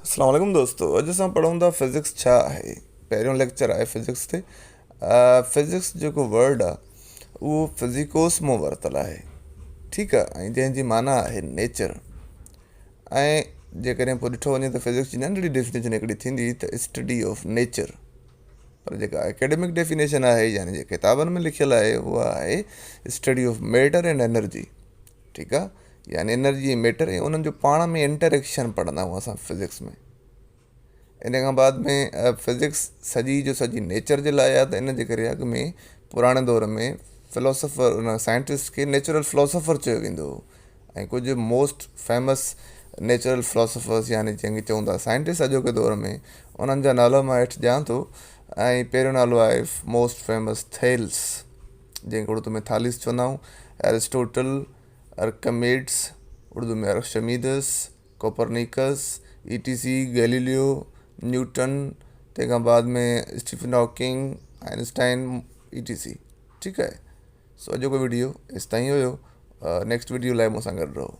अस्सलाम वालेकुम दोस्तों। अॼु असां पढ़ूं था फिज़िक्स छा आहे। पहिरियों लेक्चर आहे फिज़िक्स ते। फिज़िक्स जेको वर्ड आहे उहो फिज़िकोस मां वरितलु आहे, ठीकु आहे, ऐं जंहिंजी माना आहे नेचर। ऐं जेकॾहिं पोइ ॾिठो वञे त फिज़िक्स जी नंढड़ी डेफिनेशन हिकिड़ी थींदी त स्टडी ऑफ नेचर। पर जेका एकेडमिक डेफिनेशन आहे यानी जे किताबनि में लिखियलु आहे उहा आहे study of matter and energy, ठीकु आहे, यानी एनर्जी ऐं मैटर ऐं उन्हनि जो पाण में इंटरेक्शन पढ़ंदा आहियूं असां फिज़िक्स में। इन खां बाद में फिज़िक्स सॼी जो सॼी नेचर जे लाइ आहे, त इन जे करे अॻु में पुराणे दौर में फिलोसफर उन साइंटिस्ट खे नेचुरल फिलोसफर चयो वेंदो हो। ऐं कुझु मोस्ट फेमस नेचुरल फिलोसफर्स यानी जंहिंखे चऊं था साइंटिस्ट अॼोके दौर में, उन्हनि जा नाला मां हेठि ॾियां थो। ऐं पहिरियों नालो आहे मोस्ट फेमस थेल्स, जंहिंखे उर्दू में थालिस चवंदा आहियूं, एरिस्टोटल, अर्कमिड्स उर्दू में अर्शमीदस, कोपरनिकस, ईटीसी, गैलीलियो, न्यूटन, तंहिंखां बाद में स्टीफन हॉकिंग, आइंस्टाइन, ईटीसी। ठीकु आहे। सो अॼोको वीडियो एसि ताईं हुयो। नेक्स्ट वीडियो लाइ मूंसां गॾु रहो।